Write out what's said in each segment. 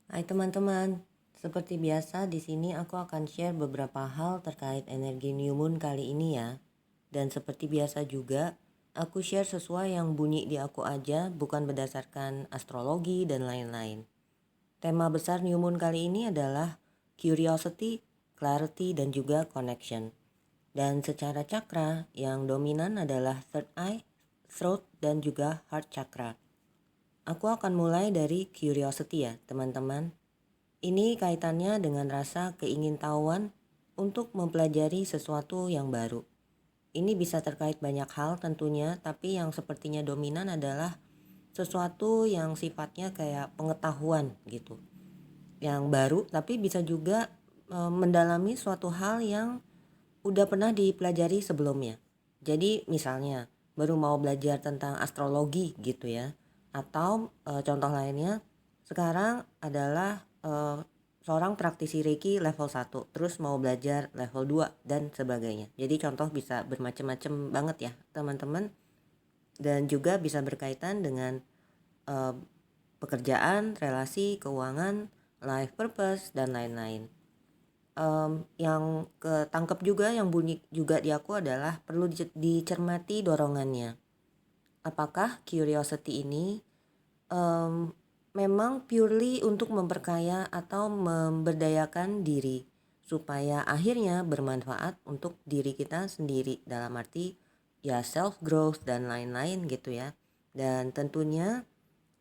Hai teman-teman, seperti biasa di sini aku akan share beberapa hal terkait energi new moon kali ini ya. Dan seperti biasa juga, aku share sesuai yang bunyi di aku aja, bukan berdasarkan astrologi dan lain-lain. Tema besar new moon kali ini adalah curiosity, clarity, dan juga connection. Dan secara cakra, yang dominan adalah third eye, throat, dan juga heart chakra. Aku akan mulai dari curiosity ya teman-teman. Ini kaitannya dengan rasa keingintahuan untuk mempelajari sesuatu yang baru. Ini bisa terkait banyak hal tentunya, tapi yang sepertinya dominan adalah sesuatu yang sifatnya kayak pengetahuan gitu. Yang baru tapi bisa juga mendalami suatu hal yang udah pernah dipelajari sebelumnya. Jadi misalnya baru mau belajar tentang astrologi gitu ya. Atau contoh lainnya sekarang adalah seorang praktisi Reiki level 1 terus mau belajar level 2 dan sebagainya. Jadi contoh bisa bermacam-macam banget ya teman-teman, dan juga bisa berkaitan dengan eh, pekerjaan, relasi, keuangan, life purpose dan lain-lain. Yang ketangkep juga yang bunyi juga di aku adalah perlu dicermati dorongannya. Apakah curiosity ini um, memang purely untuk memperkaya atau memberdayakan diri supaya akhirnya bermanfaat untuk diri kita sendiri, dalam arti ya self growth dan lain-lain gitu ya. Dan tentunya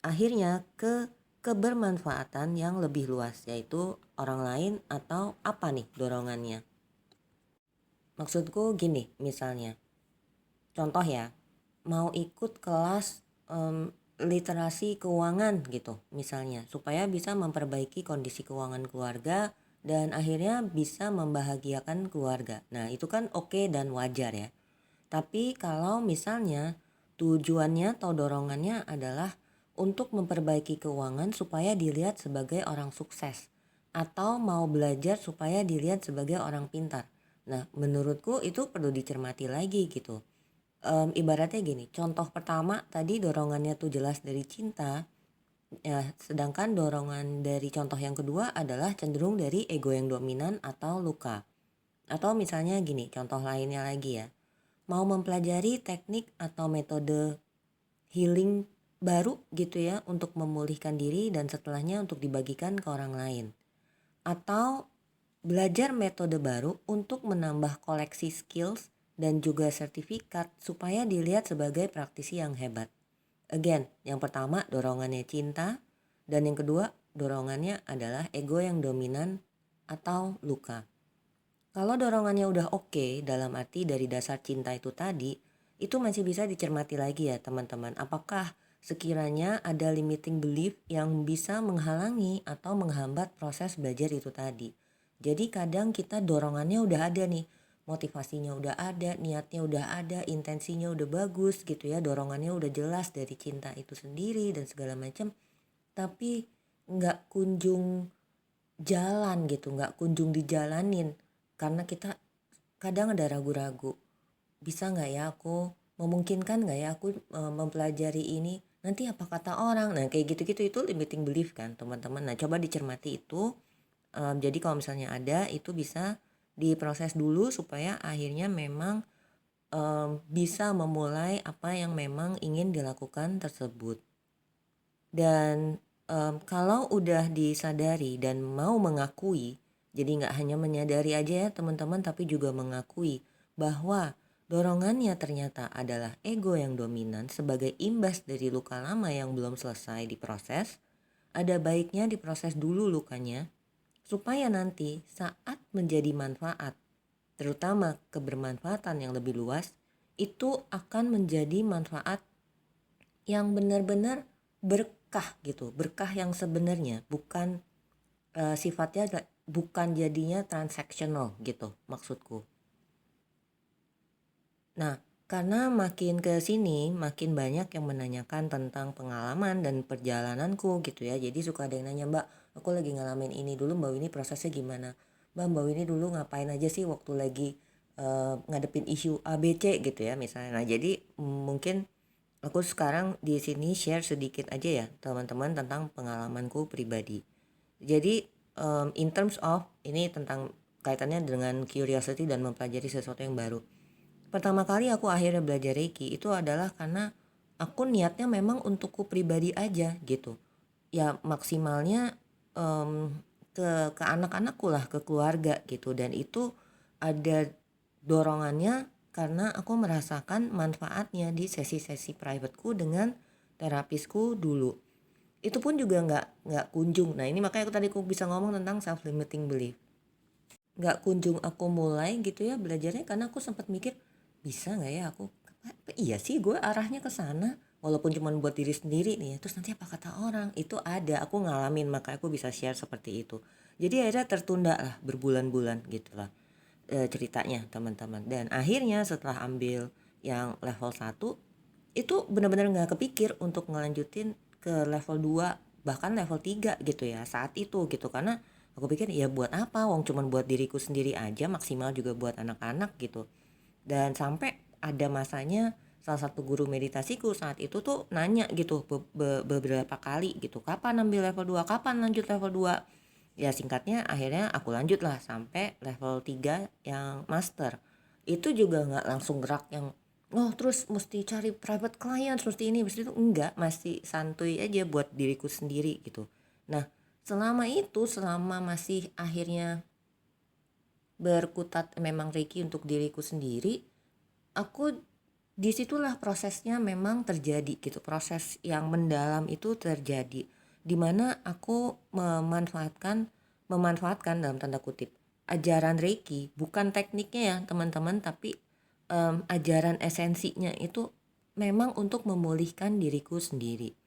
akhirnya ke kebermanfaatan yang lebih luas, yaitu orang lain atau apa nih dorongannya. Maksudku gini, misalnya contoh ya, mau ikut kelas literasi keuangan gitu misalnya, supaya bisa memperbaiki kondisi keuangan keluarga dan akhirnya bisa membahagiakan keluarga. Nah itu kan oke dan wajar ya. Tapi kalau misalnya tujuannya atau dorongannya adalah untuk memperbaiki keuangan supaya dilihat sebagai orang sukses, atau mau belajar supaya dilihat sebagai orang pintar. Nah menurutku itu perlu dicermati lagi gitu. Ibaratnya gini, contoh pertama tadi dorongannya tuh jelas dari cinta, ya, sedangkan dorongan dari contoh yang kedua adalah cenderung dari ego yang dominan atau luka. Atau misalnya gini, contoh lainnya lagi ya, mau mempelajari teknik atau metode healing baru gitu ya untuk memulihkan diri dan setelahnya untuk dibagikan ke orang lain. Atau belajar metode baru untuk menambah koleksi skills dan juga sertifikat supaya dilihat sebagai praktisi yang hebat. Again, yang pertama dorongannya cinta, dan yang kedua dorongannya adalah ego yang dominan atau luka. Kalau dorongannya udah oke, dalam arti dari dasar cinta itu tadi, itu masih bisa dicermati lagi ya teman-teman. Apakah sekiranya ada limiting belief yang bisa menghalangi atau menghambat proses belajar itu tadi. Jadi kadang kita dorongannya udah ada nih, motivasinya udah ada, niatnya udah ada, intensinya udah bagus gitu ya, dorongannya udah jelas dari cinta itu sendiri dan segala macam, tapi nggak kunjung jalan gitu, nggak kunjung dijalanin karena kita kadang ada ragu-ragu, bisa nggak ya aku, memungkinkan nggak ya aku mempelajari ini, nanti apa kata orang, nah kayak gitu-gitu, itu limiting belief kan teman-teman. Nah coba dicermati itu. Jadi kalau misalnya ada itu bisa diproses dulu supaya akhirnya memang bisa memulai apa yang memang ingin dilakukan tersebut. Dan kalau udah disadari dan mau mengakui, jadi nggak hanya menyadari aja ya teman-teman, tapi juga mengakui bahwa dorongannya ternyata adalah ego yang dominan sebagai imbas dari luka lama yang belum selesai diproses. Ada baiknya diproses dulu lukanya supaya nanti saat menjadi manfaat, terutama kebermanfaatan yang lebih luas, itu akan menjadi manfaat yang benar-benar berkah gitu, berkah yang sebenarnya bukan sifatnya bukan jadinya transaksional gitu maksudku. Nah, karena makin ke sini makin banyak yang menanyakan tentang pengalaman dan perjalananku gitu ya. Jadi suka ada yang nanya, "Mbak, aku lagi ngalamin ini dulu, Mbak ini prosesnya gimana? Mbak ini dulu ngapain aja sih waktu lagi ngadepin isu ABC gitu ya misalnya." Nah, jadi mungkin aku sekarang di sini share sedikit aja ya teman-teman tentang pengalamanku pribadi. Jadi in terms of ini tentang kaitannya dengan curiosity dan mempelajari sesuatu yang baru. Pertama kali aku akhirnya belajar Reiki itu adalah karena aku niatnya memang untukku pribadi aja gitu. Ya maksimalnya ke anak-anakku lah, ke keluarga gitu. Dan itu ada dorongannya karena aku merasakan manfaatnya di sesi-sesi privateku dengan terapisku dulu. Itu pun juga nggak kunjung. Nah ini makanya aku tadi aku bisa ngomong tentang self limiting belief. Nggak kunjung aku mulai gitu ya belajarnya karena aku sempat mikir bisa nggak ya aku, iya sih gue arahnya ke sana walaupun cuma buat diri sendiri nih ya, terus nanti apa kata orang, itu ada, aku ngalamin makanya aku bisa share seperti itu. Jadi akhirnya tertunda lah berbulan-bulan gitu lah ceritanya teman-teman. Dan akhirnya setelah ambil yang level 1 itu benar-benar nggak kepikir untuk ngelanjutin ke level 2 bahkan level 3 gitu ya saat itu gitu. Karena aku pikir ya buat apa, wong cuman buat diriku sendiri aja, maksimal juga buat anak-anak gitu. Dan sampai ada masanya salah satu guru meditasiku saat itu tuh nanya gitu beberapa kali gitu, kapan ambil level 2, kapan lanjut level 2. Ya singkatnya akhirnya aku lanjut lah sampai level 3 yang master. Itu juga nggak langsung gerak yang oh terus mesti cari private client, mesti ini mesti itu, enggak, masih santuy aja buat diriku sendiri gitu. Nah selama itu, selama masih akhirnya berkutat memang Reiki untuk diriku sendiri, aku disitulah prosesnya memang terjadi gitu, proses yang mendalam itu terjadi, dimana aku memanfaatkan dalam tanda kutip ajaran Reiki, bukan tekniknya ya teman-teman, tapi ajaran esensinya itu memang untuk memulihkan diriku sendiri,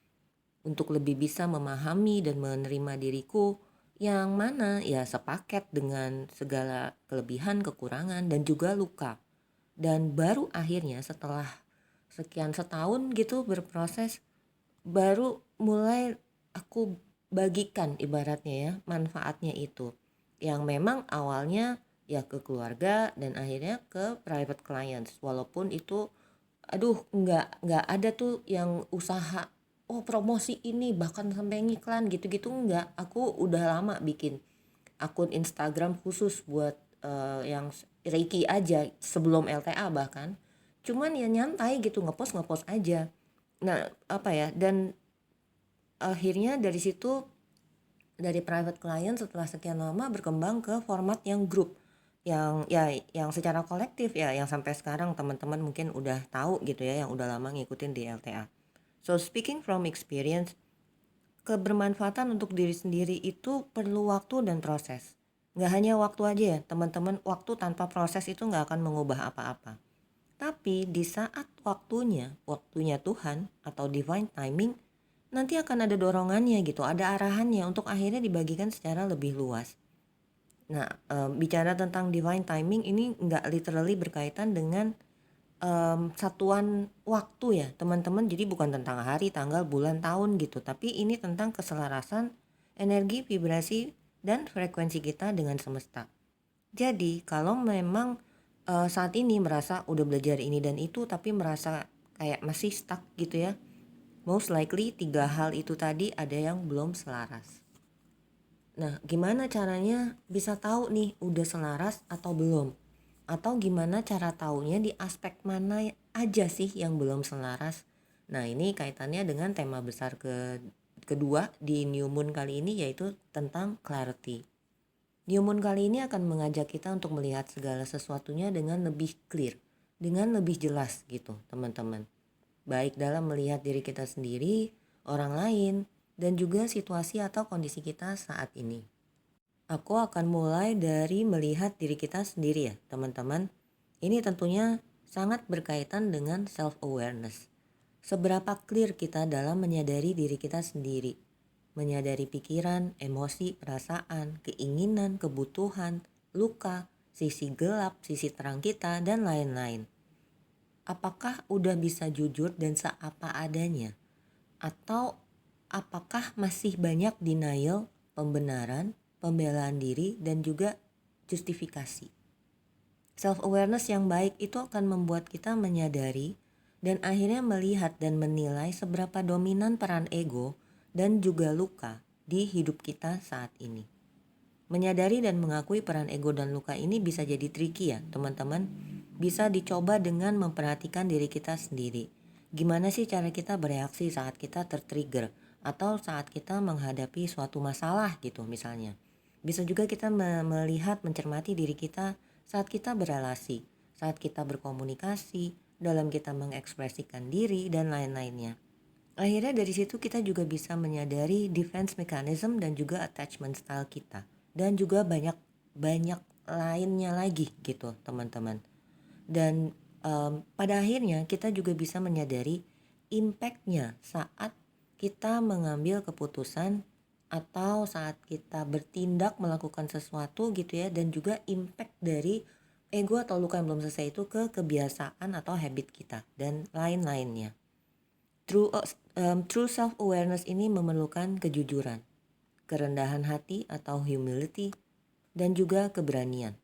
untuk lebih bisa memahami dan menerima diriku yang mana ya sepaket dengan segala kelebihan, kekurangan, dan juga luka. Dan baru akhirnya setelah sekian setahun gitu berproses, baru mulai aku bagikan ibaratnya ya manfaatnya itu, yang memang awalnya ya ke keluarga dan akhirnya ke private clients. Walaupun itu aduh nggak ada tuh yang usaha oh promosi ini bahkan sampai ngiklan gitu-gitu, nggak. Aku udah lama bikin akun Instagram khusus buat yang Reiki aja sebelum LTA bahkan, cuman ya nyantai gitu, ngepost aja. Nah apa ya, dan akhirnya dari situ, dari private client setelah sekian lama berkembang ke format yang grup, yang ya yang secara kolektif ya, yang sampai sekarang teman-teman mungkin udah tahu gitu ya, yang udah lama ngikutin di LTA. So speaking from experience, kebermanfaatan untuk diri sendiri itu perlu waktu dan proses. Nggak hanya waktu aja ya teman-teman, waktu tanpa proses itu nggak akan mengubah apa-apa. Tapi di saat waktunya Tuhan atau divine timing, nanti akan ada dorongannya gitu, ada arahannya untuk akhirnya dibagikan secara lebih luas. Nah, bicara tentang divine timing ini nggak literally berkaitan dengan satuan waktu ya teman-teman. Jadi bukan tentang hari, tanggal, bulan, tahun gitu, tapi ini tentang keselarasan energi, vibrasi, dan frekuensi kita dengan semesta. Jadi kalau memang saat ini merasa udah belajar ini dan itu tapi merasa kayak masih stuck gitu ya, most likely 3 hal itu tadi ada yang belum selaras. Nah, gimana caranya bisa tahu nih udah selaras atau belum? Atau gimana cara taunya di aspek mana aja sih yang belum selaras? Nah, ini kaitannya dengan tema besar kedua di New Moon kali ini, yaitu tentang clarity. New Moon kali ini akan mengajak kita untuk melihat segala sesuatunya dengan lebih clear, dengan lebih jelas gitu teman-teman. Baik dalam melihat diri kita sendiri, orang lain, dan juga situasi atau kondisi kita saat ini. Aku akan mulai dari melihat diri kita sendiri ya teman-teman. Ini tentunya sangat berkaitan dengan self-awareness. Seberapa clear kita dalam menyadari diri kita sendiri. Menyadari pikiran, emosi, perasaan, keinginan, kebutuhan, luka, sisi gelap, sisi terang kita, dan lain-lain. Apakah udah bisa jujur dan seapa adanya? Atau apakah masih banyak denial, pembenaran, pembelaan diri, dan juga justifikasi? Self-awareness yang baik itu akan membuat kita menyadari dan akhirnya melihat dan menilai seberapa dominan peran ego dan juga luka di hidup kita saat ini. Menyadari dan mengakui peran ego dan luka ini bisa jadi tricky ya teman-teman. Bisa dicoba dengan memperhatikan diri kita sendiri. Gimana sih cara kita bereaksi saat kita tertrigger atau saat kita menghadapi suatu masalah gitu misalnya. Bisa juga kita melihat mencermati diri kita saat kita berelasi, saat kita berkomunikasi, dalam kita mengekspresikan diri dan lain-lainnya. Akhirnya dari situ kita juga bisa menyadari defense mechanism dan juga attachment style kita. Dan juga banyak lainnya lagi gitu teman-teman. Dan pada akhirnya kita juga bisa menyadari impactnya saat kita mengambil keputusan atau saat kita bertindak melakukan sesuatu gitu ya. Dan juga impact dari ego atau luka yang belum selesai itu ke kebiasaan atau habit kita dan lain-lainnya. True self-awareness ini memerlukan kejujuran, kerendahan hati atau humility, dan juga keberanian.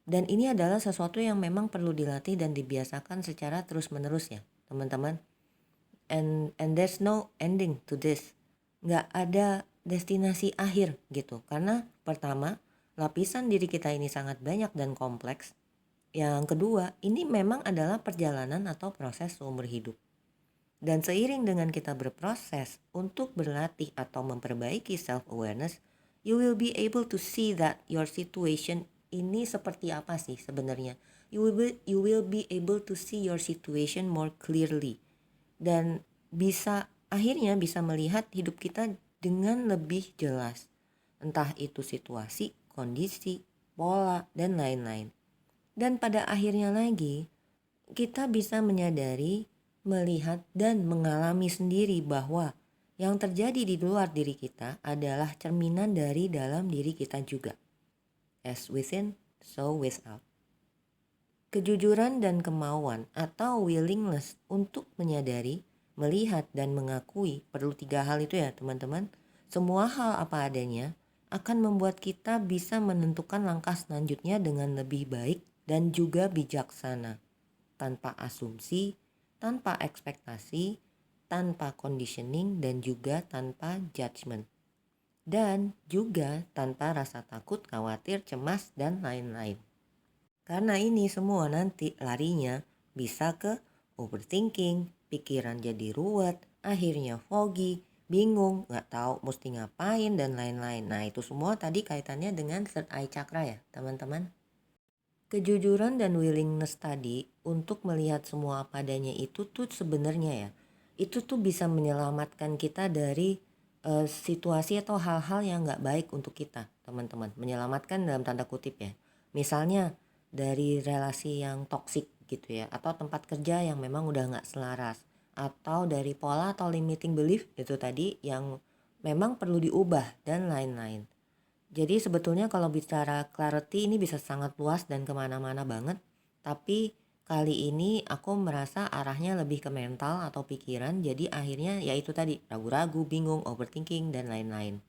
Dan ini adalah sesuatu yang memang perlu dilatih dan dibiasakan secara terus-menerus ya teman-teman. And there's no ending to this. Nggak ada destinasi akhir gitu. Karena pertama, lapisan diri kita ini sangat banyak dan kompleks. Yang kedua, ini memang adalah perjalanan atau proses seumur hidup. Dan seiring dengan kita berproses untuk berlatih atau memperbaiki self-awareness, you will be able to see that your situation ini seperti apa sih sebenarnya. You will be able to see your situation more clearly. Dan akhirnya bisa melihat hidup kita dengan lebih jelas. Entah itu situasi, kondisi, pola, dan lain-lain. Dan pada akhirnya lagi, kita bisa menyadari, melihat dan mengalami sendiri bahwa yang terjadi di luar diri kita adalah cerminan dari dalam diri kita juga. As within, so without. Kejujuran dan kemauan atau willingness untuk menyadari, melihat dan mengakui, perlu 3 hal itu ya teman-teman. Semua hal apa adanya akan membuat kita bisa menentukan langkah selanjutnya dengan lebih baik dan juga bijaksana. Tanpa asumsi, tanpa ekspektasi, tanpa conditioning, dan juga tanpa judgment. Dan juga tanpa rasa takut, khawatir, cemas, dan lain-lain. Karena ini semua nanti larinya bisa ke overthinking, pikiran jadi ruwet, akhirnya foggy, bingung, gak tahu mesti ngapain, dan lain-lain. Nah itu semua tadi kaitannya dengan third eye chakra ya teman-teman. Kejujuran dan willingness tadi untuk melihat semua apa adanya itu tuh sebenarnya ya, itu tuh bisa menyelamatkan kita dari situasi atau hal-hal yang gak baik untuk kita teman-teman. Menyelamatkan dalam tanda kutip ya. Misalnya dari relasi yang toksik gitu ya, atau tempat kerja yang memang udah gak selaras, atau dari pola atau limiting belief itu tadi yang memang perlu diubah dan lain-lain. Jadi sebetulnya kalau bicara clarity ini bisa sangat luas dan kemana-mana banget. Tapi kali ini aku merasa arahnya lebih ke mental atau pikiran. Jadi akhirnya ya itu tadi, ragu-ragu, bingung, overthinking, dan lain-lain.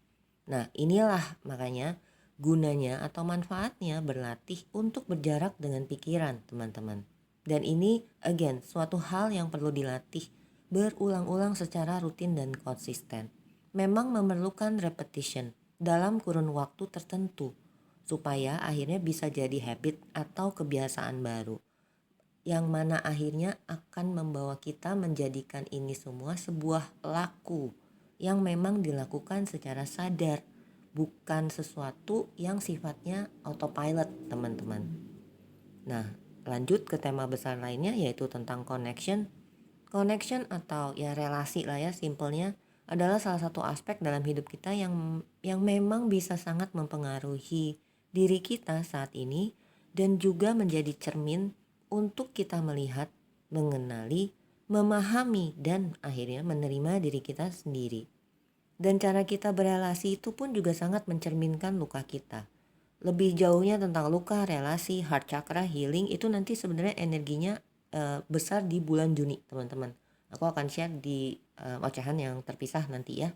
Nah inilah makanya gunanya atau manfaatnya berlatih untuk berjarak dengan pikiran teman-teman. Dan ini again suatu hal yang perlu dilatih berulang-ulang secara rutin dan konsisten. Memang memerlukan repetition dalam kurun waktu tertentu supaya akhirnya bisa jadi habit atau kebiasaan baru yang mana akhirnya akan membawa kita menjadikan ini semua sebuah laku yang memang dilakukan secara sadar, bukan sesuatu yang sifatnya autopilot teman-teman. Nah lanjut ke tema besar lainnya yaitu tentang connection atau ya relasi lah ya simpelnya, adalah salah satu aspek dalam hidup kita yang memang bisa sangat mempengaruhi diri kita saat ini dan juga menjadi cermin untuk kita melihat, mengenali, memahami dan akhirnya menerima diri kita sendiri. Dan cara kita berelasi itu pun juga sangat mencerminkan luka kita. Lebih jauhnya tentang luka, relasi, heart chakra, healing itu nanti sebenarnya energinya besar di bulan Juni teman-teman. Aku akan share di ocehan yang terpisah nanti ya.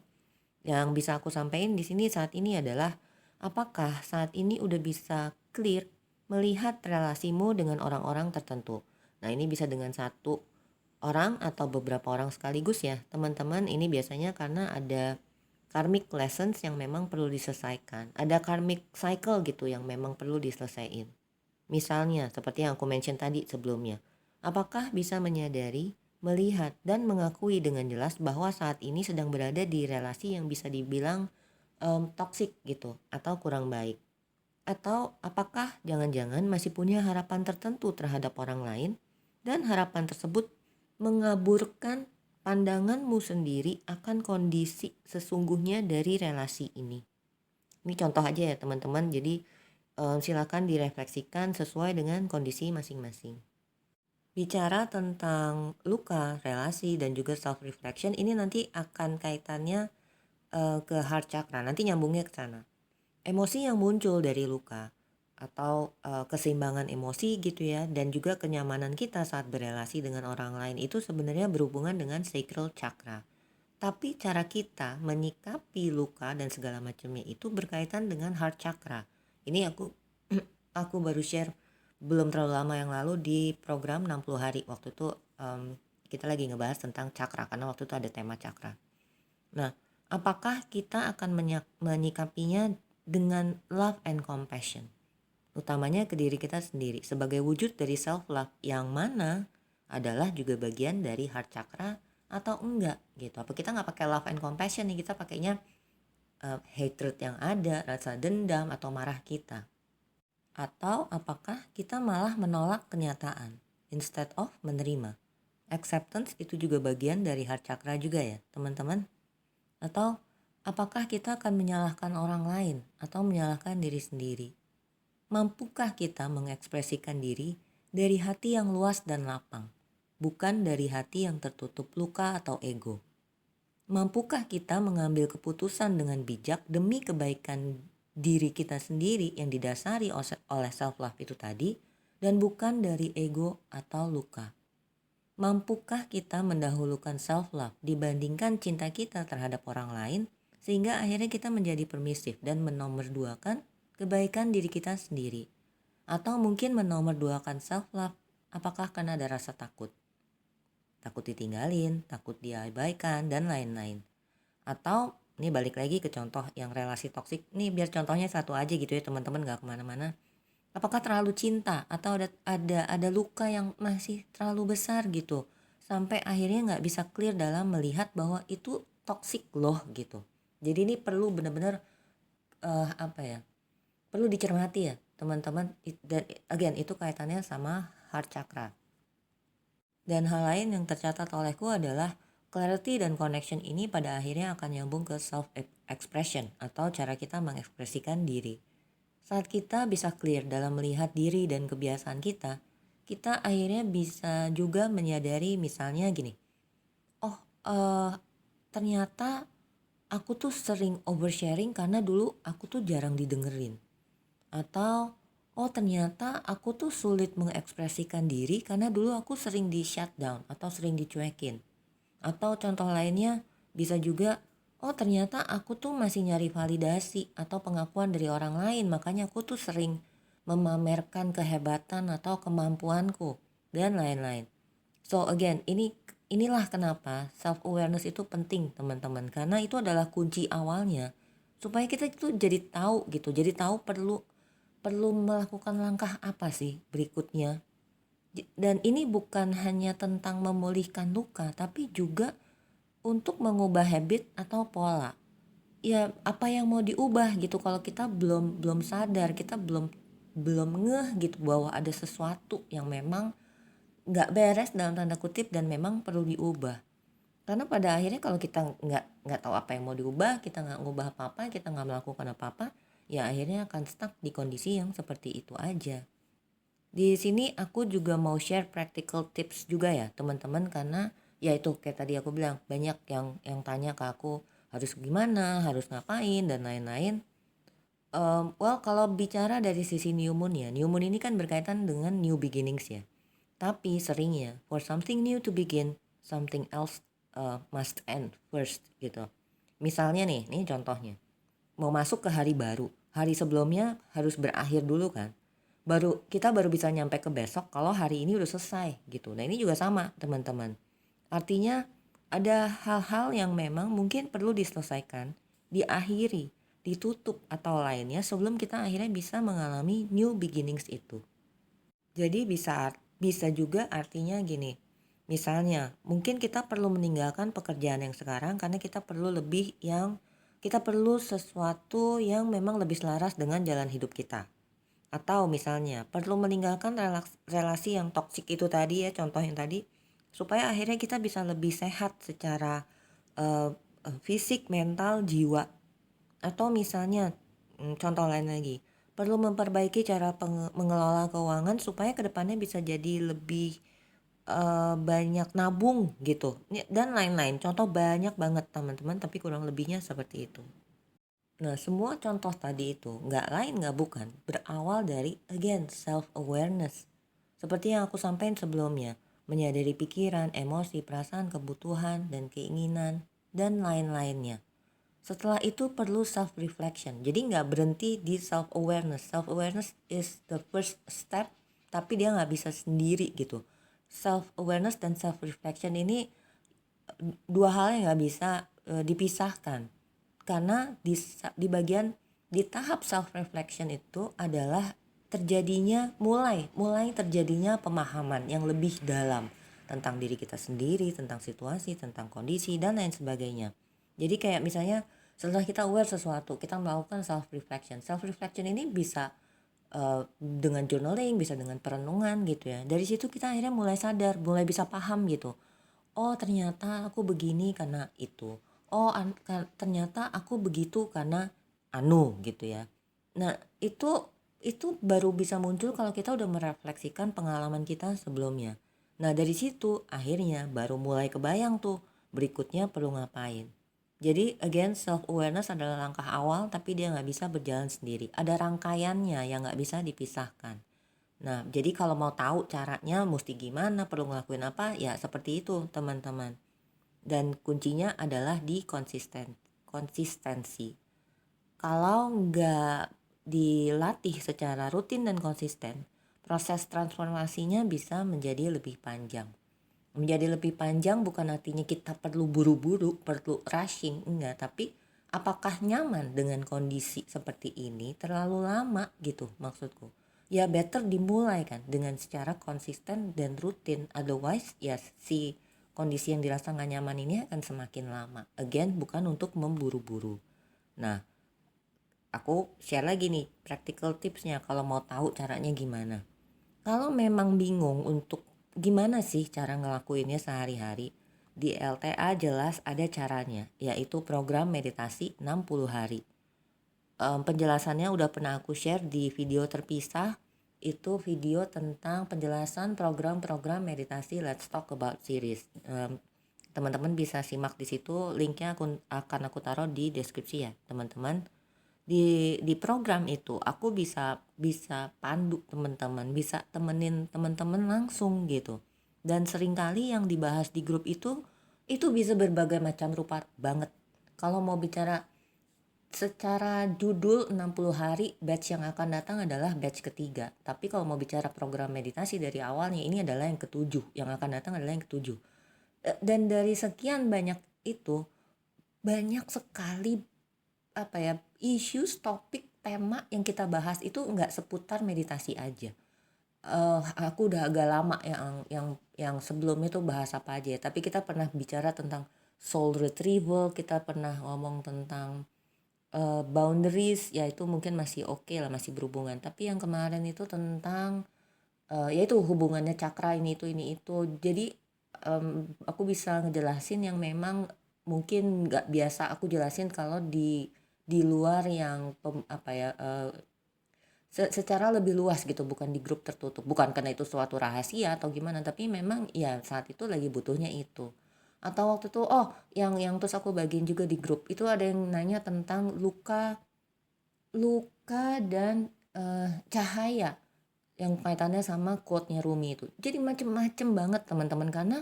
Yang bisa aku sampaikan di sini saat ini adalah apakah saat ini udah bisa clear melihat relasimu dengan orang-orang tertentu. Nah ini bisa dengan satu orang atau beberapa orang sekaligus ya teman-teman. Ini biasanya karena ada karmic lessons yang memang perlu diselesaikan. Ada karmic cycle gitu yang memang perlu diselesaikan. Misalnya seperti yang aku mention tadi sebelumnya. Apakah bisa menyadari, melihat, dan mengakui dengan jelas bahwa saat ini sedang berada di relasi yang bisa dibilang toxic gitu atau kurang baik? Atau apakah jangan-jangan masih punya harapan tertentu terhadap orang lain dan harapan tersebut mengaburkan pandanganmu sendiri akan kondisi sesungguhnya dari relasi ini? Ini contoh aja ya teman-teman, jadi silakan direfleksikan sesuai dengan kondisi masing-masing. Bicara tentang luka, relasi, dan juga self-reflection, ini nanti akan kaitannya ke heart chakra, nanti nyambungnya ke sana. Emosi yang muncul dari luka atau keseimbangan emosi gitu ya, dan juga kenyamanan kita saat berelasi dengan orang lain itu sebenarnya berhubungan dengan sacral chakra. Tapi cara kita menyikapi luka dan segala macamnya itu berkaitan dengan heart chakra. Ini aku baru share belum terlalu lama yang lalu di program 60 hari. Waktu itu kita lagi ngebahas tentang chakra karena waktu itu ada tema chakra. Nah, apakah kita akan menyikapinya dengan love and compassion? Utamanya ke diri kita sendiri sebagai wujud dari self love yang mana adalah juga bagian dari heart chakra atau enggak gitu. Apa kita nggak pakai love and compassion nih, kita pakainya hatred yang ada, rasa dendam atau marah kita? Atau apakah kita malah menolak kenyataan instead of menerima? Acceptance itu juga bagian dari heart chakra juga ya teman-teman. Atau apakah kita akan menyalahkan orang lain atau menyalahkan diri sendiri? Mampukah kita mengekspresikan diri dari hati yang luas dan lapang, bukan dari hati yang tertutup luka atau ego? Mampukah kita mengambil keputusan dengan bijak demi kebaikan diri kita sendiri yang didasari oleh self-love itu tadi, dan bukan dari ego atau luka? Mampukah kita mendahulukan self-love dibandingkan cinta kita terhadap orang lain, sehingga akhirnya kita menjadi permisif dan menomorduakan kebaikan diri kita sendiri? Atau mungkin menomorduakan self-love, apakah karena ada rasa takut? Takut ditinggalin, takut diabaikan, dan lain-lain. Atau, ini balik lagi ke contoh yang relasi toksik, nih biar contohnya satu aja gitu ya teman-teman, gak kemana-mana. Apakah terlalu cinta atau ada luka yang masih terlalu besar gitu, sampai akhirnya nggak bisa clear dalam melihat bahwa itu toxic loh gitu. Jadi ini perlu benar-benar perlu dicermati ya teman-teman. Dan again itu kaitannya sama heart chakra. Dan hal lain yang tercatat olehku adalah clarity dan connection ini pada akhirnya akan nyambung ke self expression atau cara kita mengekspresikan diri. Saat kita bisa clear dalam melihat diri dan kebiasaan kita akhirnya bisa juga menyadari misalnya gini, ternyata aku tuh sering oversharing karena dulu aku tuh jarang didengerin. Atau, ternyata aku tuh sulit mengekspresikan diri karena dulu aku sering di shutdown atau sering dicuekin. Atau contoh lainnya bisa juga, ternyata aku tuh masih nyari validasi atau pengakuan dari orang lain, makanya aku tuh sering memamerkan kehebatan atau kemampuanku dan lain-lain. So again, inilah kenapa self awareness itu penting teman-teman, karena itu adalah kunci awalnya supaya kita itu jadi tahu gitu, jadi tahu perlu melakukan langkah apa sih berikutnya. Dan ini bukan hanya tentang memulihkan luka, tapi juga untuk mengubah habit atau pola. Ya apa yang mau diubah gitu, kalau kita belum sadar, kita belum ngeh gitu bahwa ada sesuatu yang memang nggak beres dalam tanda kutip dan memang perlu diubah. Karena pada akhirnya kalau kita nggak tahu apa yang mau diubah, kita nggak ngubah apa-apa, kita nggak melakukan apa-apa, ya akhirnya akan stuck di kondisi yang seperti itu aja. Di sini aku juga mau share practical tips juga ya teman-teman, karena ya itu kayak tadi aku bilang banyak yang tanya ke aku harus gimana, harus ngapain dan lain-lain. Well kalau bicara dari sisi new moon ya, new moon ini kan berkaitan dengan new beginnings ya. Tapi seringnya for something new to begin, something else must end first gitu. Misalnya nih, ini contohnya. Mau masuk ke hari baru, hari sebelumnya harus berakhir dulu kan. Kita baru bisa nyampe ke besok kalau hari ini udah selesai gitu. Nah, ini juga sama, teman-teman. Artinya ada hal-hal yang memang mungkin perlu diselesaikan diakhiri, ditutup atau lainnya sebelum kita akhirnya bisa mengalami new beginnings itu. Jadi bisa juga artinya gini. Misalnya, mungkin kita perlu meninggalkan pekerjaan yang sekarang karena kita perlu sesuatu yang memang lebih selaras dengan jalan hidup kita. Atau misalnya, perlu meninggalkan relasi yang toksik itu tadi ya, contoh yang tadi, supaya akhirnya kita bisa lebih sehat secara fisik, mental, jiwa. Atau misalnya, contoh lain lagi, perlu memperbaiki cara mengelola keuangan supaya kedepannya bisa jadi lebih banyak nabung gitu dan lain-lain. Contoh banyak banget teman-teman, tapi kurang lebihnya seperti itu. Nah, semua contoh tadi itu nggak lain nggak bukan berawal dari again self awareness. Seperti yang aku sampaikan sebelumnya, menyadari pikiran, emosi, perasaan, kebutuhan, dan keinginan dan lain-lainnya. Setelah itu perlu self reflection. Jadi nggak berhenti di self awareness. Self awareness is the first step, tapi dia nggak bisa sendiri gitu. Self awareness dan self reflection ini dua hal yang nggak bisa dipisahkan, karena di tahap self reflection itu adalah mulai terjadinya pemahaman yang lebih dalam tentang diri kita sendiri, tentang situasi, tentang kondisi dan lain sebagainya. Jadi kayak misalnya setelah kita aware sesuatu, kita melakukan self reflection. Self reflection ini bisa dengan journaling, bisa dengan perenungan gitu ya. Dari situ kita akhirnya mulai sadar, mulai bisa paham gitu. Oh, ternyata aku begini karena itu. Oh, ternyata aku begitu karena gitu ya. Nah, itu baru bisa muncul kalau kita udah merefleksikan pengalaman kita sebelumnya. Nah, dari situ akhirnya baru mulai kebayang tuh berikutnya perlu ngapain. Jadi again, self awareness adalah langkah awal, tapi dia nggak bisa berjalan sendiri. Ada rangkaiannya yang nggak bisa dipisahkan. Nah, jadi kalau mau tahu caranya mesti gimana, perlu ngelakuin apa, ya seperti itu teman-teman. Dan kuncinya adalah di konsistensi. Kalau nggak dilatih secara rutin dan konsisten, proses transformasinya bisa menjadi lebih panjang. Menjadi lebih panjang bukan artinya kita perlu buru-buru, perlu rushing, enggak. Tapi apakah nyaman dengan kondisi seperti ini terlalu lama gitu maksudku. Ya better dimulai kan dengan secara konsisten dan rutin. Otherwise ya si kondisi yang dirasa gak nyaman ini akan semakin lama. Again, bukan untuk memburu-buru. Nah, aku share lagi nih practical tipsnya kalau mau tahu caranya gimana. Kalau memang bingung untuk gimana sih cara ngelakuinnya sehari-hari, di LTA jelas ada caranya, yaitu program meditasi 60 hari. Penjelasannya udah pernah aku share di video terpisah, itu video tentang penjelasan program-program meditasi Let's Talk About series. Teman-teman bisa simak di situ, linknya akan aku taruh di deskripsi ya teman-teman. Di program itu aku bisa pandu teman-teman, bisa temenin teman-teman langsung gitu. Dan seringkali yang dibahas di grup itu bisa berbagai macam rupa banget. Kalau mau bicara secara judul 60 hari, batch yang akan datang adalah batch ketiga. Tapi kalau mau bicara program meditasi dari awalnya, ini adalah yang ketujuh. Yang akan datang adalah yang ketujuh. Dan dari sekian banyak itu, banyak sekali issues, topik, tema yang kita bahas itu nggak seputar meditasi aja. Aku udah agak lama yang sebelumnya tuh bahas apa aja ya. Tapi kita pernah bicara tentang soul retrieval, kita pernah ngomong tentang boundaries, ya itu mungkin masih oke lah, masih berhubungan. Tapi yang kemarin itu tentang yaitu hubungannya cakra ini itu. Jadi aku bisa ngejelasin yang memang mungkin nggak biasa aku jelasin kalau di luar yang secara lebih luas gitu, bukan di grup tertutup. Bukan karena itu suatu rahasia atau gimana, tapi memang ya saat itu lagi butuhnya itu. Atau waktu itu yang terus aku bagiin juga di grup itu ada yang nanya tentang luka dan cahaya yang kaitannya sama quote-nya Rumi itu. Jadi macem-macem banget teman-teman, karena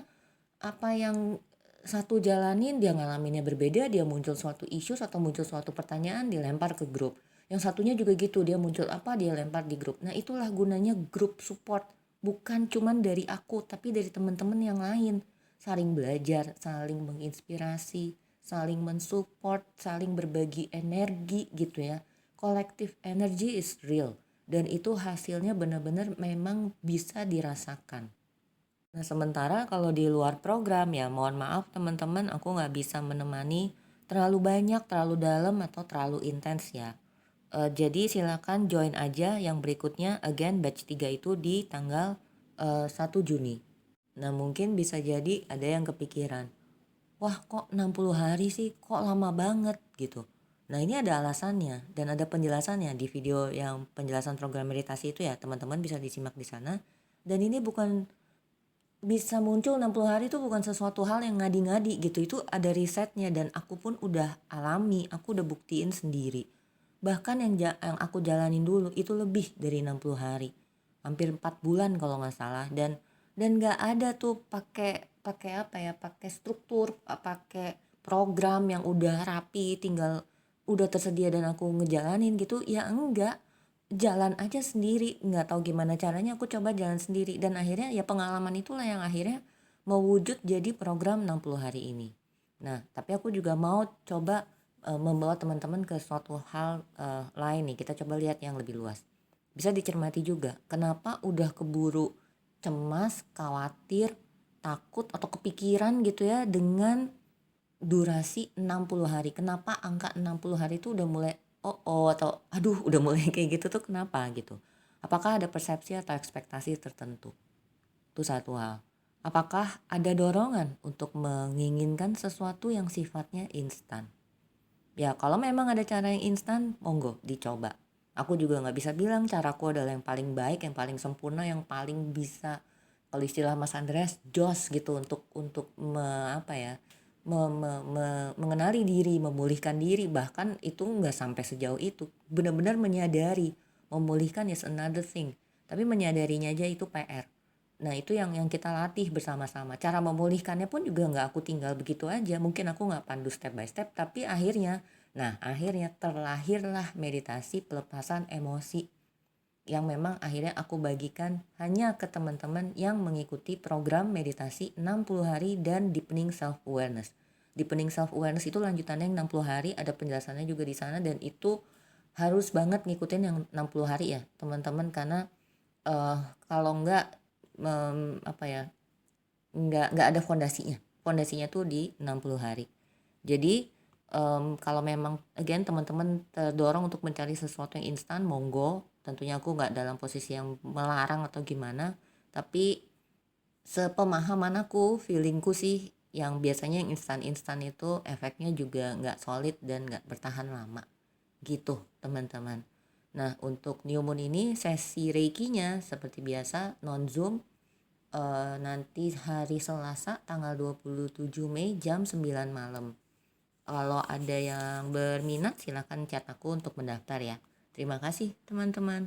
apa yang satu jalanin dia ngalaminnya berbeda, dia muncul suatu isu atau muncul suatu pertanyaan dilempar ke grup. Yang satunya juga gitu, dia muncul dia lempar di grup. Nah, itulah gunanya grup support. Bukan cuman dari aku, tapi dari teman-teman yang lain. Saling belajar, saling menginspirasi, saling mensupport, saling berbagi energi gitu ya. Collective energy is real dan itu hasilnya benar-benar memang bisa dirasakan. Nah sementara kalau di luar program ya mohon maaf teman-teman, aku nggak bisa menemani terlalu banyak, terlalu dalam atau terlalu intens ya. Jadi silakan join aja yang berikutnya, again batch 3 itu di tanggal 1 Juni. Nah mungkin bisa jadi ada yang kepikiran, wah kok 60 hari sih, kok lama banget gitu. Nah ini ada alasannya dan ada penjelasannya di video yang penjelasan program meditasi itu ya, teman-teman bisa disimak di sana. Dan ini bukan bisa muncul 60 hari itu bukan sesuatu hal yang ngadi-ngadi gitu, itu ada risetnya dan aku pun udah alami, aku udah buktiin sendiri. Bahkan yang aku jalanin dulu itu lebih dari 60 hari, hampir 4 bulan kalau nggak salah. Dan nggak ada tuh pakai pakai apa ya, pakai struktur, pakai program yang udah rapi, tinggal udah tersedia dan aku ngejalanin gitu ya, enggak. Jalan aja sendiri, nggak tahu gimana caranya aku coba jalan sendiri dan akhirnya ya pengalaman itulah yang akhirnya mewujud jadi program 60 hari ini. Nah tapi aku juga mau coba membawa teman-teman ke suatu hal lain nih, kita coba lihat yang lebih luas. Bisa dicermati juga kenapa udah keburu cemas, khawatir, takut atau kepikiran gitu ya dengan durasi 60 hari. Kenapa angka 60 hari itu udah mulai atau aduh udah mulai kayak gitu tuh kenapa gitu. Apakah ada persepsi atau ekspektasi tertentu? Itu satu hal. Apakah ada dorongan untuk menginginkan sesuatu yang sifatnya instan? Ya kalau memang ada cara yang instan, monggo dicoba. Aku juga nggak bisa bilang caraku adalah yang paling baik, yang paling sempurna, yang paling bisa, kalau istilah Mas Andreas, jos gitu untuk apa ya, mengenali diri, memulihkan diri. Bahkan itu nggak sampai sejauh itu. Benar-benar menyadari, memulihkan is another thing. Tapi menyadarinya aja itu PR. Nah itu yang kita latih bersama-sama. Cara memulihkannya pun juga nggak aku tinggal begitu aja. Mungkin aku nggak pandu step by step, tapi akhirnya terlahirlah meditasi pelepasan emosi yang memang akhirnya aku bagikan hanya ke teman-teman yang mengikuti program meditasi 60 hari dan deepening self awareness. Deepening self awareness itu lanjutannya yang 60 hari, ada penjelasannya juga di sana dan itu harus banget ngikutin yang 60 hari ya teman-teman, karena kalau enggak apa ya, nggak ada fondasinya tuh di 60 hari. Jadi kalau memang again teman-teman terdorong untuk mencari sesuatu yang instan, monggo. Tentunya aku nggak dalam posisi yang melarang atau gimana, tapi sepemahaman aku, feelingku sih yang biasanya yang instan-instan itu efeknya juga nggak solid dan nggak bertahan lama gitu teman-teman. Nah untuk New Moon ini sesi reikinya seperti biasa non zoom, nanti hari Selasa tanggal 27 Mei jam 9 malam. Kalau ada yang berminat silakan chat aku untuk mendaftar ya. Terima kasih teman-teman.